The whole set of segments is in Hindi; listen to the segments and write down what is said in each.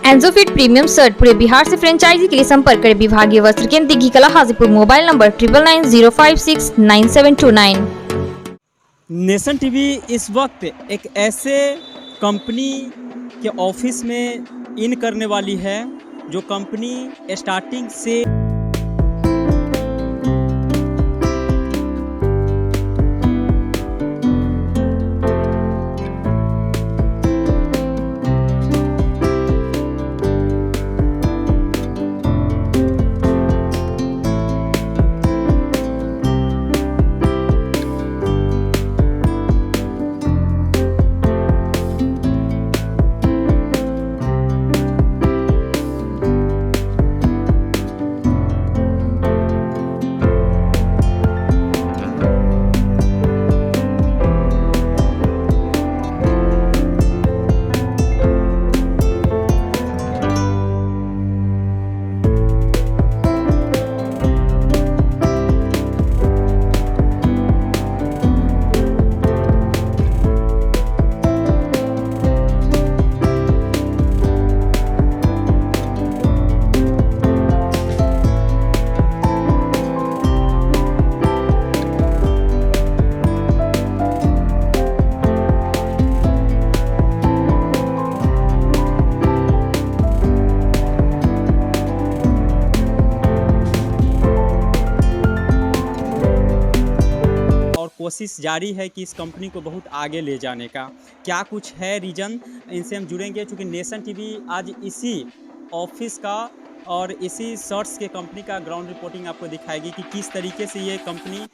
एंजोफिट प्रीमियम शर्ट पूरे बिहार से फ्रेंचाइजी के लिए संपर्क करें विभागीय वस्त्र केंद्र दिघी कला Hajipur. Mobile number 9990569729। Nation TV इस वक्त एक ऐसे कंपनी के ऑफिस में इन करने वाली है जो कंपनी स्टार्टिंग से कोशिश जारी है कि इस कंपनी को बहुत आगे ले जाने का। क्या कुछ है रीज़न, इनसे हम जुड़ेंगे क्योंकि नेशन टीवी आज इसी ऑफिस का और इसी शर्ट्स के कंपनी का ग्राउंड रिपोर्टिंग आपको दिखाएगी कि किस तरीके से ये कंपनी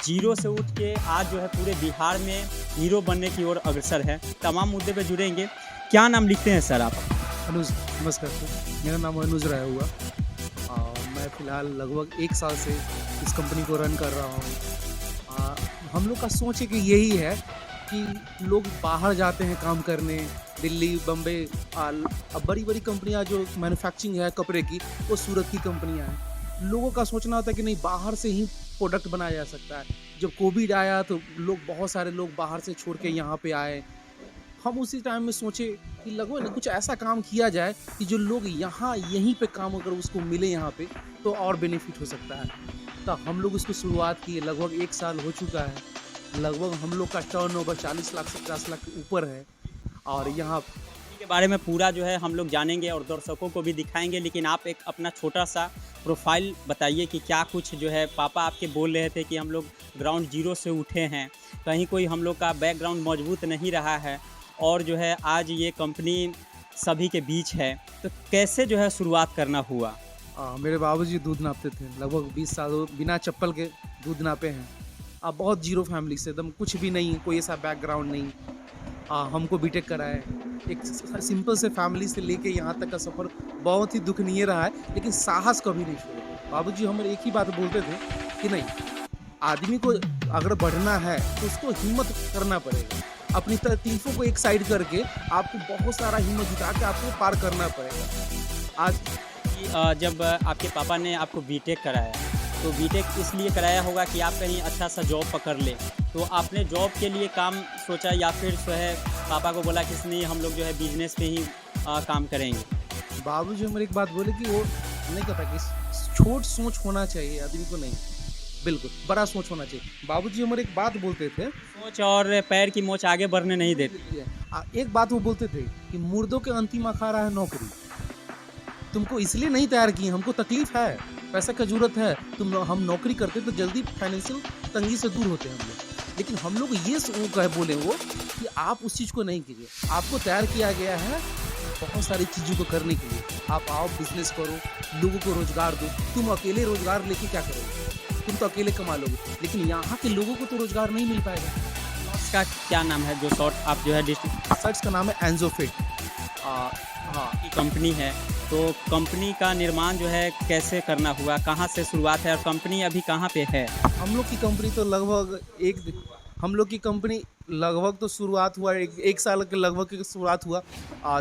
जीरो से उठ के आज जो है पूरे बिहार में हीरो बनने की ओर अग्रसर है। तमाम मुद्दे पे जुड़ेंगे। क्या नाम लिखते हैं सर आप? अनुज, नमस्कार सर, मेरा नाम अनुज राय हुआ। मैं फ़िलहाल लगभग 1 साल से इस कंपनी को रन कर रहा हूँ। हम लोग का सोच है कि यही है कि लोग बाहर जाते हैं काम करने, दिल्ली, बम्बई। अब बड़ी बड़ी कंपनियां जो मैन्युफैक्चरिंग है कपड़े की, वो सूरत की कंपनियां हैं। लोगों का सोचना होता है कि नहीं, बाहर से ही प्रोडक्ट बनाया जा सकता है। जब कोविड आया तो बहुत सारे लोग बाहर से छोड़ के यहाँ पे आए। हम उसी टाइम में सोचे कि लगभग कुछ ऐसा काम किया जाए कि जो लोग यहीं पे काम अगर उसको मिले यहाँ पे तो और बेनिफिट हो सकता है। तो हम लोग उसको शुरुआत की, लगभग 1 साल हो चुका है। लगभग हम लोग का टर्नओवर 40 लाख से 50 लाख के ऊपर है। और यहाँ के बारे में पूरा जो है हम लोग जानेंगे और दर्शकों को भी दिखाएंगे, लेकिन आप एक अपना छोटा सा प्रोफाइल बताइए कि क्या कुछ जो है। पापा आपके बोल रहे थे कि हम लोग ग्राउंड जीरो से उठे हैं, कहीं कोई हम लोग का बैकग्राउंड मजबूत नहीं रहा है और जो है आज ये कंपनी सभी के बीच है, तो कैसे जो है शुरुआत करना हुआ? मेरे बाबूजी दूध नापते थे, लगभग 20 साल बिना चप्पल के दूध नापे हैं। बहुत जीरो फैमिली से, एकदम कुछ भी नहीं, कोई ऐसा बैकग्राउंड नहीं। हमको बीटेक कराए, एक सिंपल से फैमिली से लेके यहाँ तक का सफ़र बहुत ही दुखनीय रहा है, लेकिन साहस कभी नहीं छोड़ा। बाबूजी हमारे एक ही बात बोलते थे कि नहीं, आदमी को अगर बढ़ना है तो उसको हिम्मत करना पड़ेगा। अपनी तकलीफ़ों को एक साइड करके आपको बहुत सारा हिम्मत जुटा के आपको पार करना पड़ेगा। आज जब आपके पापा ने आपको बीटेक कराया तो बीटेक इसलिए कराया होगा कि आप कहीं अच्छा सा जॉब पकड़ ले, तो आपने जॉब के लिए काम सोचा या फिर जो है पापा को बोला कि नहीं, हम लोग जो है बिजनेस पे ही काम करेंगे? बाबूजी हमारे एक बात बोले कि वो नहीं कहता कि छोट सोच होना चाहिए आदमी को, नहीं, बिल्कुल बड़ा सोच होना चाहिए। बाबूजी हमारे एक बात बोलते थे, सोच और पैर की मोच आगे बढ़ने नहीं देते। एक बात वो बोलते थे कि मुर्दों के अंतिम अखाड़ा है नौकरी। तुमको इसलिए नहीं तैयार किए, हमको तकलीफ है, पैसा का जरूरत है, हम नौकरी करते तो जल्दी फाइनेंशियल तंगी से दूर होते हैं हम लोग। लेकिन हम लोग ये बोले वो कि आप उस चीज़ को नहीं कीजिए। आपको तैयार किया गया है बहुत सारी चीज़ों को करने के लिए। आप आओ, बिजनेस करो, लोगों को रोजगार दो। तुम अकेले रोजगार लेके क्या करोगे? तुम तो अकेले कमा लोगे, लेकिन यहाँ के लोगों को तो रोजगार नहीं मिल पाएगा। इसका क्या नाम है जो शॉर्ट आप जो है शर्ट्स का नाम है एंजोफिट। हाँ, कंपनी है, तो कंपनी का निर्माण जो है कैसे करना हुआ, कहाँ से शुरुआत है और कंपनी अभी कहाँ पे है? हम लोग की कंपनी तो लगभग शुरुआत हुआ 1 साल के लगभग की शुरुआत हुआ,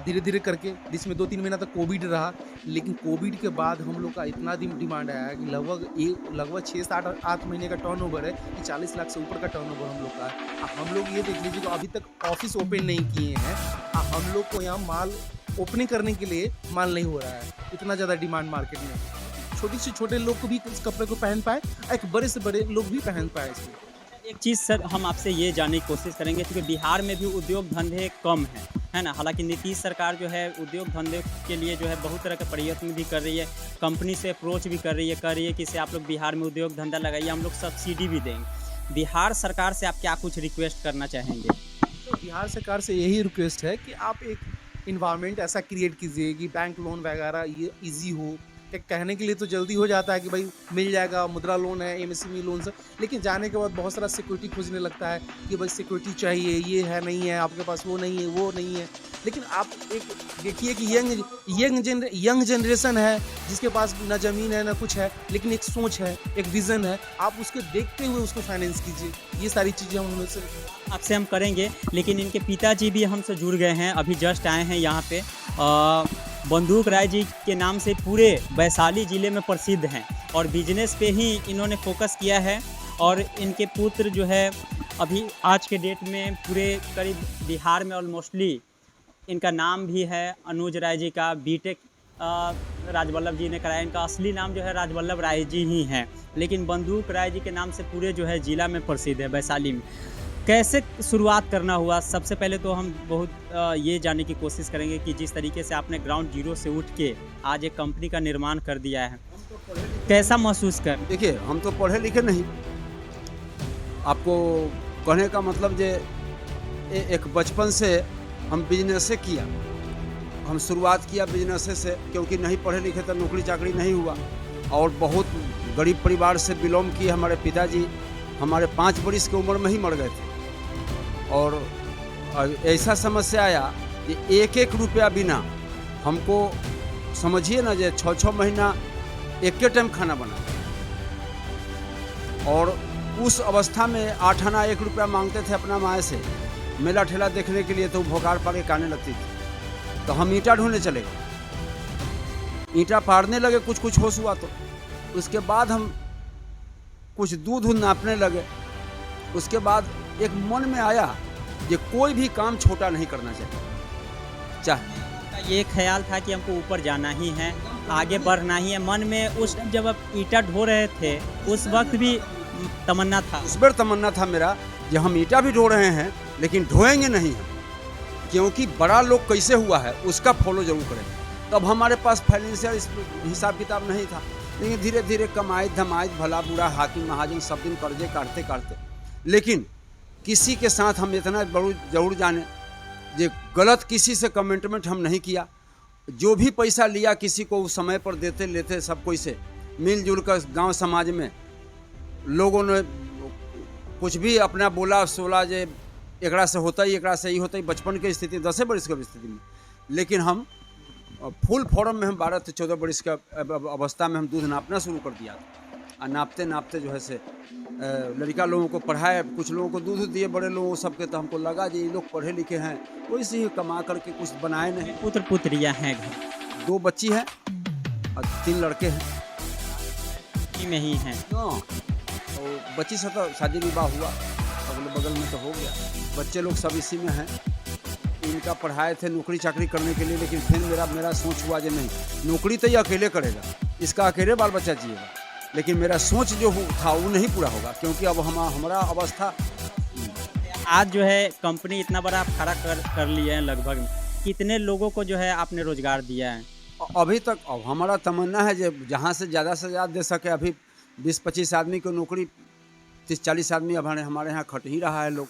धीरे धीरे करके, जिसमें 2-3 महीना तक कोविड रहा। लेकिन कोविड के बाद हम लोग का इतना डिमांड आया कि लगभग 6 से 8 महीने का टर्नओवर है कि 40 लाख से ऊपर का टर्नओवर हम लोग का है। हम लोग ये देख लीजिए, अभी तक ऑफिस ओपन नहीं किए हैं। हम लोग को यहाँ माल ओपनिंग करने के लिए माल नहीं हो रहा है, इतना ज़्यादा डिमांड मार्केट में। छोटी से छोटे लोग को भी इस कपड़े को पहन पाए, एक बड़े से बड़े लोग भी पहन पाए इसको। एक चीज़ सर हम आपसे ये जानने की कोशिश करेंगे, क्योंकि बिहार में भी उद्योग धंधे कम हैं, है ना। हालांकि नीतीश सरकार जो है उद्योग धंधे के लिए जो है बहुत तरह के प्रयत्न भी कर रही है, कंपनी से अप्रोच भी कर रही है कि इसे आप लोग बिहार में उद्योग धंधा लगाइए, हम लोग सब्सिडी भी देंगे। बिहार सरकार से आप क्या कुछ रिक्वेस्ट करना चाहेंगे? तो बिहार सरकार से यही रिक्वेस्ट है कि आप एक इन्वायरमेंट ऐसा क्रिएट कीजिए कि बैंक लोन वगैरह ये इजी हो। कहने के लिए तो जल्दी हो जाता है कि भाई मिल जाएगा, मुद्रा लोन है, एमएसएमई लोन से, लेकिन जाने के बाद बहुत सारा सिक्योरिटी खोजने लगता है कि भाई सिक्योरिटी चाहिए, ये है नहीं है आपके पास, वो नहीं है, वो नहीं है। लेकिन आप एक देखिए कि यंग जनरेशन है जिसके पास ना ज़मीन है ना कुछ है, लेकिन एक सोच है, एक विज़न है, आप उसको देखते हुए उसको फाइनेंस कीजिए। ये सारी चीज़ें हम उनमें से आपसे हम करेंगे, लेकिन इनके पिताजी भी हमसे जुड़ गए हैं, अभी जस्ट आए हैं यहाँ पे। बंदूक राय जी के नाम से पूरे वैशाली ज़िले में प्रसिद्ध हैं और बिजनेस पे ही इन्होंने फोकस किया है। और इनके पुत्र जो है अभी आज के डेट में पूरे करीब बिहार में ऑलमोस्टली इनका नाम भी है अनुज राय जी का, बीटेक राजवल्लभ जी ने कराया। इनका असली नाम जो है राजवल्लभ राय जी ही हैं, लेकिन बंदूक राय जी के नाम से पूरे जो है ज़िला में प्रसिद्ध है वैशाली में। कैसे शुरुआत करना हुआ? सबसे पहले तो हम बहुत ये जानने की कोशिश करेंगे कि जिस तरीके से आपने ग्राउंड जीरो से उठ के आज एक कंपनी का निर्माण कर दिया है, कैसा महसूस कर? देखिए, हम तो पढ़े लिखे नहीं, आपको कहने का मतलब जे एक बचपन से हम बिजनेस से किया, हम शुरुआत किया बिजनेस से, क्योंकि नहीं पढ़े लिखे तो नौकरी चाकरी नहीं हुआ और बहुत गरीब परिवार से बिलोंग किए। हमारे पिताजी हमारे 5 बरिस की उम्र में ही मर गए थे और ऐसा समस्या आया कि 1-1 रुपया बिना हमको समझिए ना जे 6-6 महीना एक टाइम खाना बना, और उस अवस्था में 8 आना 1 रुपया मांगते थे अपना माँ से मेला ठेला देखने के लिए, तो भोकाड़ पा के काने लगती थी। तो हम ईंटा ढूंढने चले गए, ईंटा पाड़ने लगे, कुछ होश हुआ तो उसके बाद हम कुछ दूध नापने लगे। उसके बाद एक मन में आया कि कोई भी काम छोटा नहीं करना चाहिए। ये ख्याल था कि हमको ऊपर जाना ही है, आगे बढ़ना ही है। मन में उस जब आप ईंटा ढो रहे थे उस वक्त भी तमन्ना था? उस बार तमन्ना था मेरा कि हम ईंटा भी ढो रहे हैं लेकिन ढोएंगे नहीं हम, क्योंकि बड़ा लोग कैसे हुआ है उसका फॉलो जरूर करें। तब हमारे पास फाइनेंशियल हिसाब किताब नहीं था, लेकिन धीरे धीरे कमाई धमाई भला बुरा हाकिम महाजन सब दिन कर्जे काटते, लेकिन किसी के साथ हम इतना जरूर जाने जे गलत किसी से कमिटमेंट हम नहीं किया। जो भी पैसा लिया किसी को उस समय पर देते लेते, सब कोई से मिलजुल कर गाँव समाज में लोगों ने कुछ भी अपना बोला सोला जे एकरा से होता ही, एकरा से ही होता ही, बचपन की स्थिति 10 बरिस की स्थिति में। लेकिन हम फुल फॉर्म में हम 12 से 14 बरिस का अवस्था में हम दूध नापना शुरू कर दिया था। नापते नापते जो है से लड़का लोगों को पढ़ाए, कुछ लोगों को दूध दिए, बड़े लोगों सबके। तो हमको लगा जी ये लोग पढ़े लिखे हैं, कोई से ही कमा करके कुछ बनाए नहीं। पुत्र पुत्रियाँ हैं घर? 2 बच्ची हैं और 3 लड़के हैं में ही हैं। और बच्ची से तो शादी विवाह हुआ, अगले बगल में तो हो गया। बच्चे लोग सब इसी में हैं। इनका पढ़ाए थे नौकरी चाकरी करने के लिए, लेकिन फिर मेरा सोच हुआ जो नहीं, नौकरी तो ये अकेले करेगा, इसका अकेले बाल बच्चा जिएगा। लेकिन मेरा सोच जो था वो नहीं पूरा होगा, क्योंकि अब हमारा अवस्था। आज जो है कंपनी इतना बड़ा आप खड़ा कर लिए हैं, लगभग कितने लोगों को जो है आपने रोजगार दिया है? अभी तक अब हमारा तमन्ना है जो जहाँ से ज़्यादा दे सके। अभी 20-25 आदमी को नौकरी, 30-40 आदमी अब हमारे यहाँ खट ही रहा है लोग।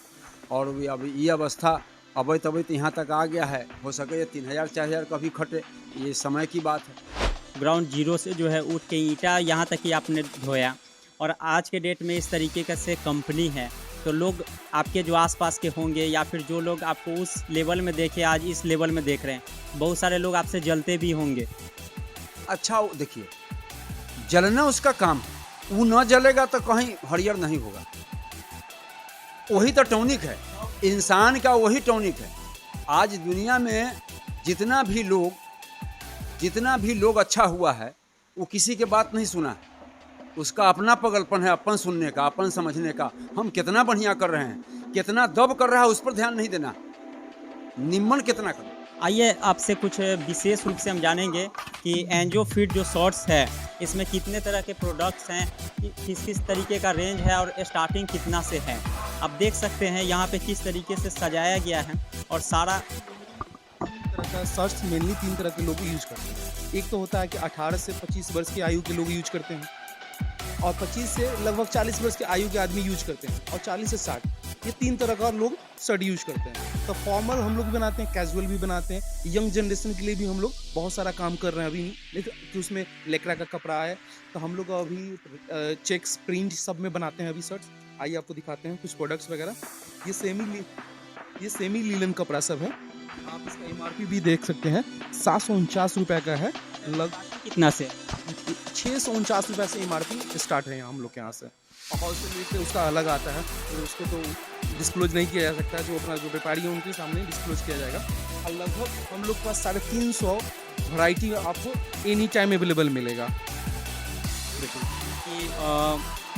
और अभी ये अवस्था अभी तभी तो यहाँ तक आ गया है, हो सके ये 3000-4000 का भी खटे, ये समय की बात है। ग्राउंड जीरो से जो है उठ के ईंटा यहाँ तक ही आपने ढोया, और आज के डेट में इस तरीके का से कंपनी है, तो लोग आपके जो आसपास के होंगे या फिर जो लोग आपको उस लेवल में देखे आज इस लेवल में देख रहे हैं, बहुत सारे लोग आपसे जलते भी होंगे। अच्छा देखिए, जलना उसका काम है, वो न जलेगा तो कहीं हरियर नहीं होगा। वही तो टॉनिक है, इंसान का वही टॉनिक है। आज दुनिया में जितना भी लोग अच्छा हुआ है वो किसी के बात नहीं सुना है, उसका अपना पगलपन है, अपन सुनने का, अपन समझने का। हम कितना बढ़िया कर रहे हैं, कितना दब कर रहा है, उस पर ध्यान नहीं देना, निम्न कितना कर। आइए आपसे कुछ विशेष रूप से हम जानेंगे कि एंजो फिट जो शॉर्ट्स है इसमें कितने तरह के प्रोडक्ट्स हैं, किस किस तरीके का रेंज है और स्टार्टिंग कितना से है। आप देख सकते हैं यहाँ पे किस तरीके से सजाया गया है और सारा तरह का शर्ट्स मेनली 3 तरह के लोग यूज करते हैं। एक तो होता है कि 18 से 25 वर्ष की आयु के लोग यूज करते हैं, और 25 से लगभग 40 वर्ष के आयु के आदमी यूज करते हैं, और 40 से 60 ये 3 तरह का लोग शर्ट यूज करते हैं। तो फॉर्मल हम लोग भी बनाते हैं, कैजुअल भी बनाते हैं, यंग जनरेशन के लिए भी हम लोग बहुत सारा काम कर रहे हैं अभी, लेकिन कि उसमें लेकरा का कपड़ा है तो हम लोग अभी चेक्स प्रिंट सब में बनाते हैं अभी शर्ट्स। आइए आपको दिखाते हैं कुछ प्रोडक्ट्स वगैरह। ये सेमी लीलन कपड़ा सब है। आप इसका एमआरपी भी देख सकते हैं, 749 रुपये का है। कितना से 649 रुपये से एमआरपी स्टार्ट है हम लोग के यहाँ से, और होलसेल रेट पे उसका अलग आता है, तो उसको तो डिस्क्लोज नहीं किया जा सकता, जो अपना जो व्यापारी है उनके सामने डिस्क्लोज किया जाएगा। और लगभग हम लोग के पास 350 वैरायटी आपको एनी टाइम अवेलेबल मिलेगा। कि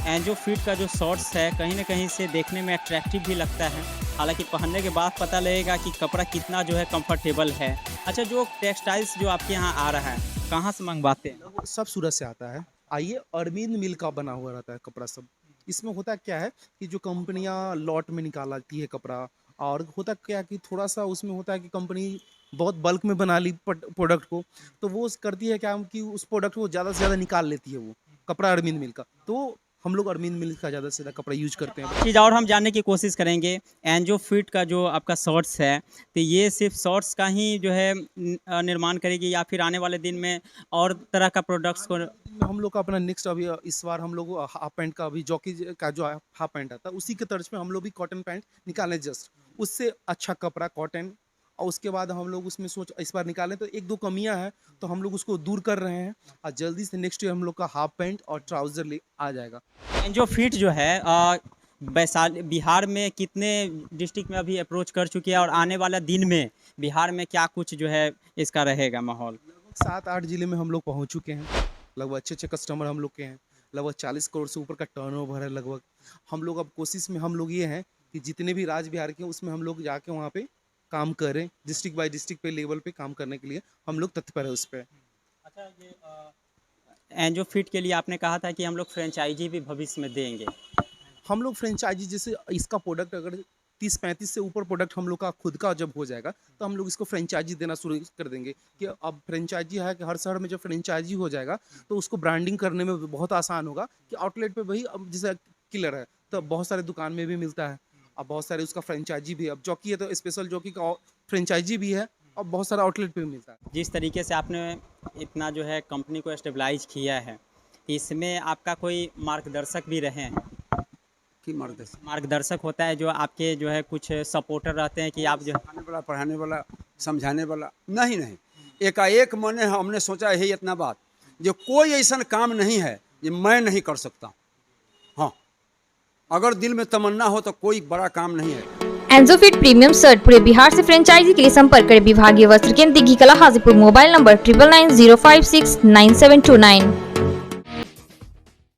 एंजो फिट का जो शॉर्ट्स है कहीं ना कहीं से देखने में अट्रैक्टिव भी लगता है, हालांकि पहनने के बाद पता लगेगा कि कपड़ा कितना जो है कंफर्टेबल है। अच्छा, जो टेक्सटाइल्स जो आपके यहाँ आ रहा है कहाँ से मंगवाते हैं? सब सूरत से आता है। आइए, अरविंद मिल का बना हुआ रहता है कपड़ा सब। इसमें होता क्या है कि जो कंपनियां लॉट में निकालती है कपड़ा, और होता क्या कि थोड़ा सा उसमें होता है कि कंपनी बहुत बल्क में बना ली प्रोडक्ट को, तो वो करती है क्या कि उस प्रोडक्ट को ज़्यादा से ज़्यादा निकाल लेती है वो कपड़ा अरविंद मिल का। तो हम लोग अरविंद मिल का ज़्यादा से ज़्यादा कपड़ा यूज करते हैं। चीज़ और हम जानने की कोशिश करेंगे, एंजो फिट का जो आपका शॉर्ट्स है तो ये सिर्फ शॉर्ट्स का ही जो है निर्माण करेगी या फिर आने वाले दिन में और तरह का प्रोडक्ट्स को? हम लोग का अपना नेक्स्ट अभी इस बार हम लोग हाफ पैंट का, अभी जॉकी का जो हाफ पैंट आता है उसी के तर्ज पे हम लोग भी कॉटन पैंट निकालें, जस्ट उससे अच्छा कपड़ा कॉटन। और उसके बाद हम लोग उसमें इस बार निकालें तो 1-2 कमियां हैं तो हम लोग उसको दूर कर रहे हैं, और जल्दी से नेक्स्ट ईयर हम लोग का हाफ पैंट और ट्राउज़र आ जाएगा। एंजो फिट जो है वैशाली बिहार में कितने डिस्ट्रिक्ट में अभी अप्रोच कर चुकी है और आने वाला दिन में बिहार में क्या कुछ जो है इसका रहेगा माहौल? 7-8 जिले में हम लोग पहुँच चुके हैं। लगभग अच्छे कस्टमर हम लोग के हैं, लगभग 40 करोड़ से ऊपर का टर्नओवर है लगभग। हम लोग अब कोशिश में हम लोग ये हैं कि जितने भी राज्य बिहार के उसमें हम लोग जाके वहाँ पे काम करें, डिस्ट्रिक्ट बाय डिस्ट्रिक्ट पे लेवल पे काम करने के लिए हम लोग तत्पर है उस पर। अच्छा, ये एंजो फिट के लिए आपने कहा था कि हम लोग फ्रेंचाइजी भी भविष्य में देंगे। हम लोग फ्रेंचाइजी, जैसे इसका प्रोडक्ट अगर 30-35 से ऊपर प्रोडक्ट हम लोग का खुद का जब हो जाएगा तो हम लोग इसको फ्रेंचाइजी देना शुरू कर देंगे। कि अब फ्रेंचाइजी है कि हर शहर में जब फ्रेंचाइजी हो जाएगा तो उसको ब्रांडिंग करने में बहुत आसान होगा। कि आउटलेट पे वही, अब जैसे किलर है तो बहुत सारे दुकान में भी मिलता है, अब बहुत सारे उसका फ्रेंचाइजी भी है। अब जॉकी है तो स्पेशल जॉकी का फ्रेंचाइजी भी है, और बहुत सारा आउटलेट पे भी मिलता है। जिस तरीके से आपने इतना जो है कंपनी को स्टेबलाइज किया है, इसमें आपका कोई मार्गदर्शक भी रहे हैं? कि मार्गदर्शक होता है जो आपके जो है कुछ सपोर्टर रहते हैं कि आप जो पढ़ाने वाला, पढ़ाने वाला, समझाने वाला नहीं। एकाएक मैंने हमने सोचा यही इतना बात, जो कोई ऐसा काम नहीं है जो मैं नहीं कर सकता। हाँ, अगर दिल में तमन्ना हो तो कोई बड़ा काम नहीं है। एंजो फिट प्रीमियम शर्ट पूरे बिहार से फ्रेंचाइजी के लिए संपर्क करें विभागीय वस्त्र केंद्र दीघी कला हाजीपुर। Mobile number 9990569729।